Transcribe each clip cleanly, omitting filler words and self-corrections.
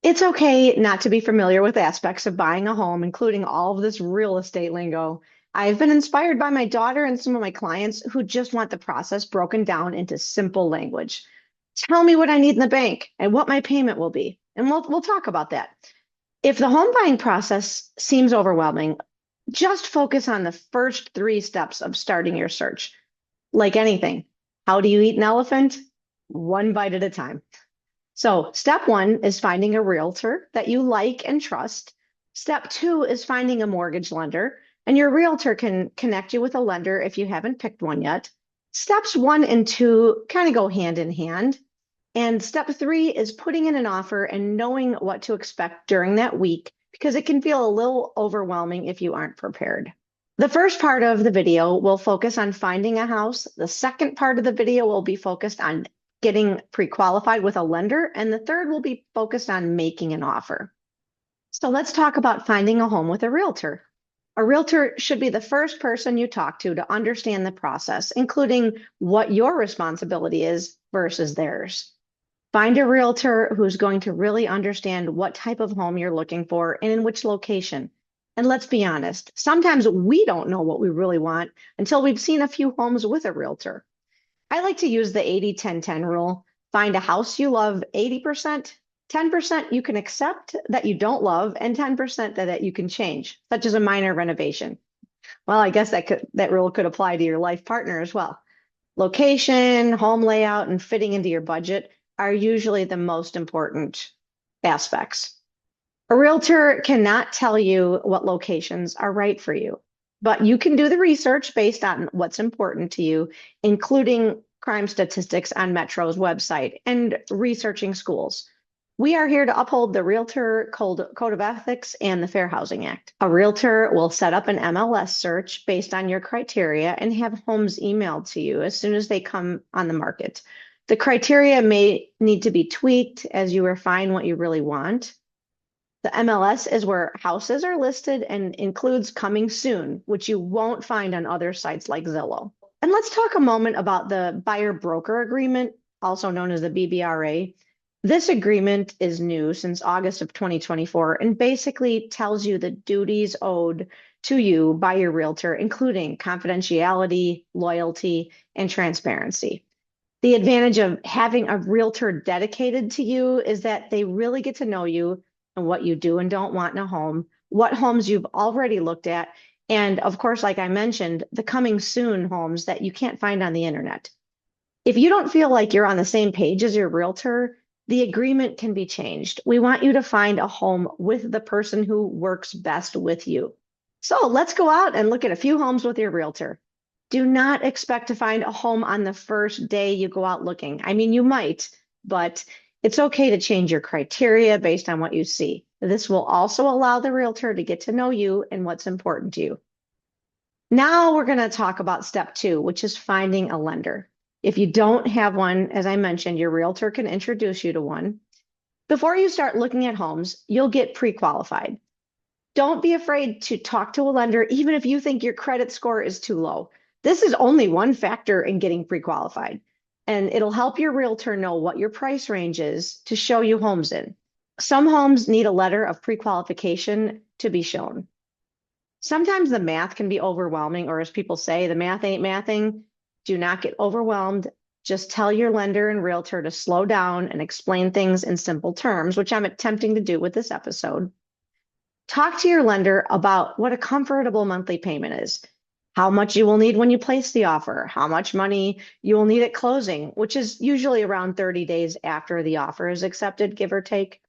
It's okay not to be familiar with aspects of buying a home, including all of this real estate lingo. I've been inspired by my daughter and some of my clients who just want the process broken down into simple language. Tell me what I need in the bank and what my payment will be, and we'll talk about that. If the home buying process seems overwhelming, just focus on the first three steps of starting your search. Like anything, how do you eat an elephant? One bite at a time. So, step one is finding a realtor that you like and trust. Step two is finding a mortgage lender, and your realtor can connect you with a lender if you haven't picked one yet. Steps one and two kind of go hand in hand. And step three is putting in an offer and knowing what to expect during that week because it can feel a little overwhelming if you aren't prepared. The first part of the video will focus on finding a house. The second part of the video will be focused on getting pre-qualified with a lender, and the third will be focused on making an offer. So let's talk about finding a home with a realtor. A realtor should be the first person you talk to understand the process, including what your responsibility is versus theirs. Find a realtor who's going to really understand what type of home you're looking for and in which location. And let's be honest, sometimes we don't know what we really want until we've seen a few homes with a realtor. I like to use the 80-10-10 rule. Find a house you love 80%, 10% you can accept that you don't love, and 10% that you can change, such as a minor renovation. Well, I guess that rule could apply to your life partner as well. Location, home layout, and fitting into your budget are usually the most important aspects. A realtor cannot tell you what locations are right for you, but you can do the research based on what's important to you, including crime statistics on Metro's website and researching schools. We are here to uphold the Realtor Code of Ethics and the Fair Housing Act. A realtor will set up an MLS search based on your criteria and have homes emailed to you as soon as they come on the market. The criteria may need to be tweaked as you refine what you really want. The MLS is where houses are listed and includes coming soon, which you won't find on other sites like Zillow. And let's talk a moment about the buyer broker agreement, also known as the BBRA. This agreement is new since August of 2024 and basically tells you the duties owed to you by your realtor, including confidentiality, loyalty, and transparency. The advantage of having a realtor dedicated to you is that they really get to know you and what you do and don't want in a home, what homes you've already looked at, and of course, like I mentioned, the coming soon homes that you can't find on the internet. If you don't feel like you're on the same page as your realtor, the agreement can be changed. We want you to find a home with the person who works best with you. So let's go out and look at a few homes with your realtor. Do not expect to find a home on the first day you go out looking. I mean, you might, but it's okay to change your criteria based on what you see. This will also allow the realtor to get to know you and what's important to you. Now we're going to talk about step two, which is finding a lender. If you don't have one, as I mentioned, your realtor can introduce you to one. Before you start looking at homes, you'll get pre-qualified. Don't be afraid to talk to a lender, even if you think your credit score is too low. This is only one factor in getting pre-qualified, and it'll help your realtor know what your price range is to show you homes in. Some homes need a letter of pre-qualification to be shown. Sometimes the math can be overwhelming, or as people say, the math ain't mathing. Do not get overwhelmed. Just tell your lender and realtor to slow down and explain things in simple terms, which I'm attempting to do with this episode. Talk to your lender about what a comfortable monthly payment is, how much you will need when you place the offer, how much money you will need at closing, which is usually around 30 days after the offer is accepted, give or take.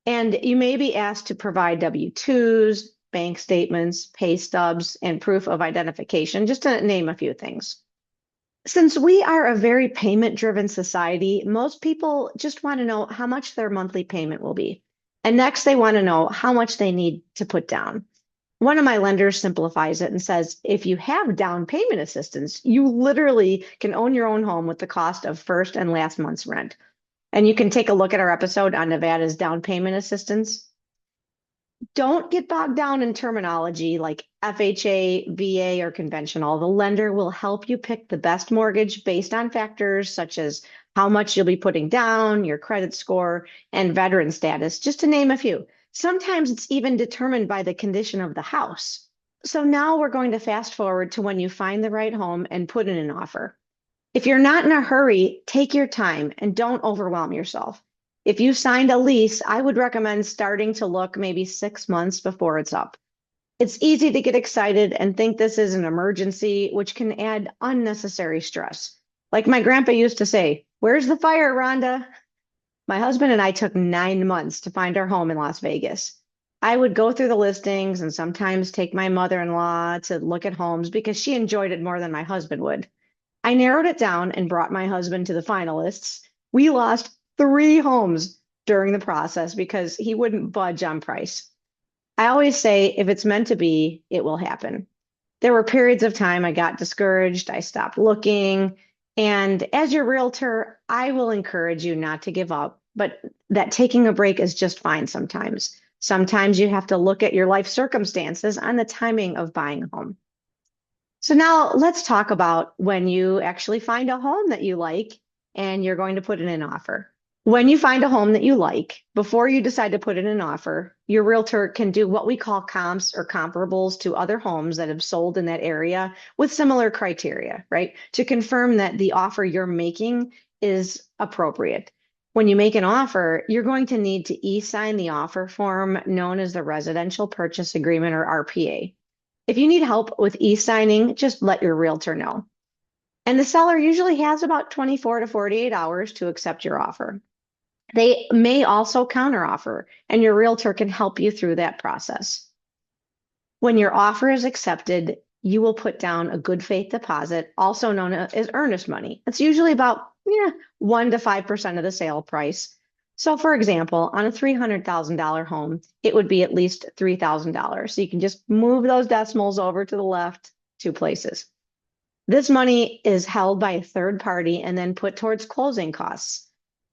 And you may be asked to provide W-2s, bank statements, pay stubs, and proof of identification, just to name a few things. Since we are a very payment-driven society, most people just want to know how much their monthly payment will be. And next, they want to know how much they need to put down. One of my lenders simplifies it and says, if you have down payment assistance, you literally can own your own home with the cost of first and last month's rent. And you can take a look at our episode on Nevada's down payment assistance. Don't get bogged down in terminology like FHA, VA, or conventional. The lender will help you pick the best mortgage based on factors such as how much you'll be putting down, your credit score, and veteran status, just to name a few. Sometimes it's even determined by the condition of the house. So now we're going to fast forward to when you find the right home and put in an offer. If you're not in a hurry, take your time and don't overwhelm yourself. If you signed a lease, I would recommend starting to look maybe 6 months before it's up. It's easy to get excited and think this is an emergency, which can add unnecessary stress. Like my grandpa used to say, "Where's the fire, Rhonda?" My husband and I took 9 months to find our home in Las Vegas. I would go through the listings and sometimes take my mother-in-law to look at homes because she enjoyed it more than my husband would. I narrowed it down and brought my husband to the finalists. We lost 3 homes during the process because he wouldn't budge on price. I always say, if it's meant to be, it will happen. There were periods of time I got discouraged, I stopped looking. And as your realtor, I will encourage you not to give up, but that taking a break is just fine sometimes. Sometimes you have to look at your life circumstances and the timing of buying a home. So now let's talk about when you actually find a home that you like and you're going to put in an offer. When you find a home that you like, before you decide to put in an offer, your realtor can do what we call comps or comparables to other homes that have sold in that area with similar criteria, right? To confirm that the offer you're making is appropriate. When you make an offer, you're going to need to e-sign the offer form known as the Residential Purchase Agreement or RPA. If you need help with e-signing, just let your realtor know. And the seller usually has about 24 to 48 hours to accept your offer. They may also counteroffer, and your realtor can help you through that process. When your offer is accepted, you will put down a good faith deposit, also known as earnest money. It's usually about 1 to 5% of the sale price. So for example, on a $300,000 home, it would be at least $3,000. So you can just move those decimals over to the left 2 places. This money is held by a third party and then put towards closing costs.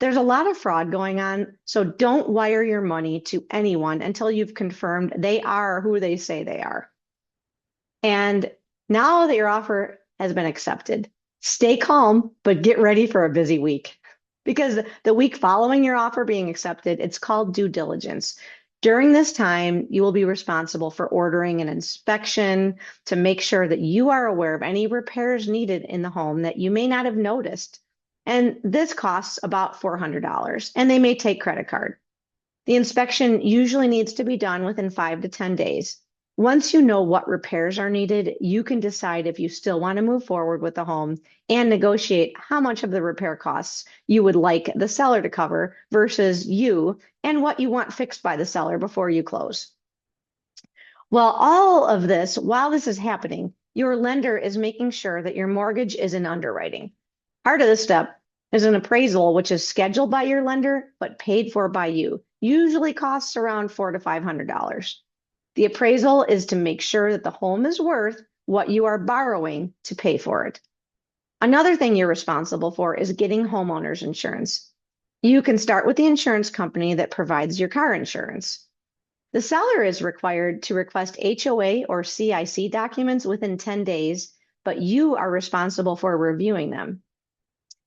There's a lot of fraud going on, so don't wire your money to anyone until you've confirmed they are who they say they are. And now that your offer has been accepted, stay calm, but get ready for a busy week. Because the week following your offer being accepted, it's called due diligence. During this time, you will be responsible for ordering an inspection to make sure that you are aware of any repairs needed in the home that you may not have noticed. And this costs about $400, and they may take credit card. The inspection usually needs to be done within 5 to 10 days. Once you know what repairs are needed, you can decide if you still want to move forward with the home and negotiate how much of the repair costs you would like the seller to cover versus you and what you want fixed by the seller before you close. Well, all of this, while this is happening, your lender is making sure that your mortgage is in underwriting. Part of this step is an appraisal, which is scheduled by your lender, but paid for by you. Usually costs around $400 to $500. The appraisal is to make sure that the home is worth what you are borrowing to pay for it. Another thing you're responsible for is getting homeowners insurance. You can start with the insurance company that provides your car insurance. The seller is required to request HOA or CIC documents within 10 days, but you are responsible for reviewing them.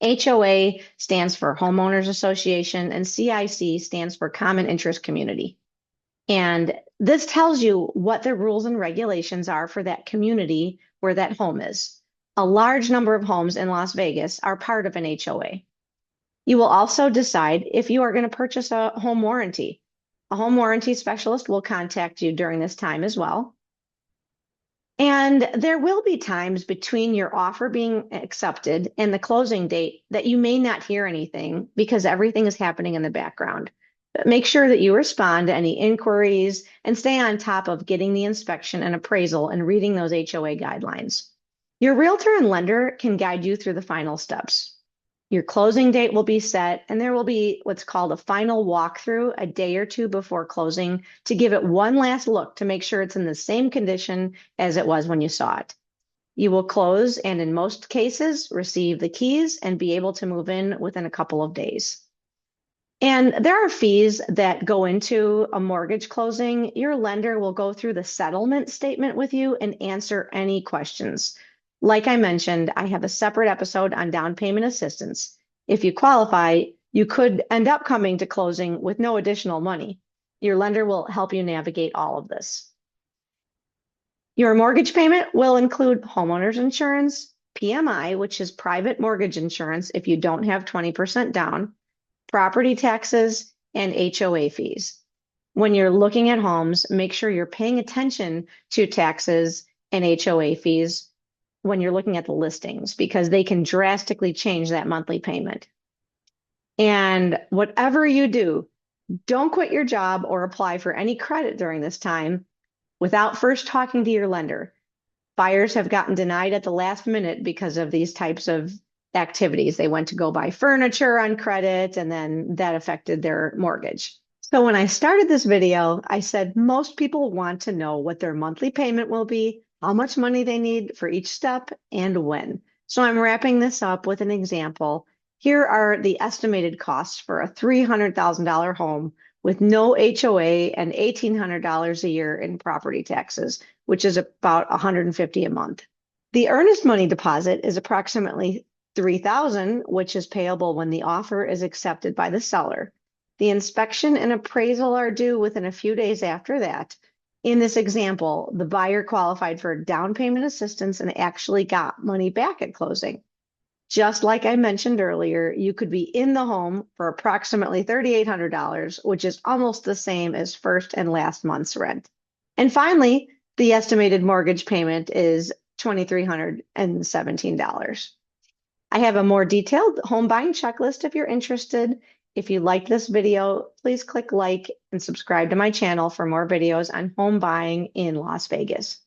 HOA stands for Homeowners Association, and CIC stands for Common Interest Community. And this tells you what the rules and regulations are for that community where that home is. A large number of homes in Las Vegas are part of an HOA. You will also decide if you are going to purchase a home warranty. A home warranty specialist will contact you during this time as well. And there will be times between your offer being accepted and the closing date that you may not hear anything because everything is happening in the background. But make sure that you respond to any inquiries and stay on top of getting the inspection and appraisal and reading those HOA guidelines. Your realtor and lender can guide you through the final steps. Your closing date will be set, and there will be what's called a final walkthrough a day or two before closing to give it one last look to make sure it's in the same condition as it was when you saw it. You will close and in most cases receive the keys and be able to move in within a couple of days. And there are fees that go into a mortgage closing. Your lender will go through the settlement statement with you and answer any questions. Like I mentioned, I have a separate episode on down payment assistance. If you qualify, you could end up coming to closing with no additional money. Your lender will help you navigate all of this. Your mortgage payment will include homeowners insurance, PMI, which is private mortgage insurance if you don't have 20% down, property taxes, and HOA fees. When you're looking at homes, make sure you're paying attention to taxes and HOA fees when you're looking at the listings because they can drastically change that monthly payment. And whatever you do, don't quit your job or apply for any credit during this time without first talking to your lender. Buyers have gotten denied at the last minute because of these types of activities. They went to go buy furniture on credit, and then that affected their mortgage. So when I started this video, I said most people want to know what their monthly payment will be, how much money they need for each step, and when. So I'm wrapping this up with an example. Here are the estimated costs for a $300,000 home with no HOA and $1,800 a year in property taxes, which is about $150 a month. The earnest money deposit is approximately $3,000, which is payable when the offer is accepted by the seller. The inspection and appraisal are due within a few days after that. In this example, the buyer qualified for down payment assistance and actually got money back at closing. Just like I mentioned earlier, you could be in the home for approximately $3,800, which is almost the same as first and last month's rent. And finally, the estimated mortgage payment is $2,317. I have a more detailed home buying checklist if you're interested. If you like this video, please click like and subscribe to my channel for more videos on home buying in Las Vegas.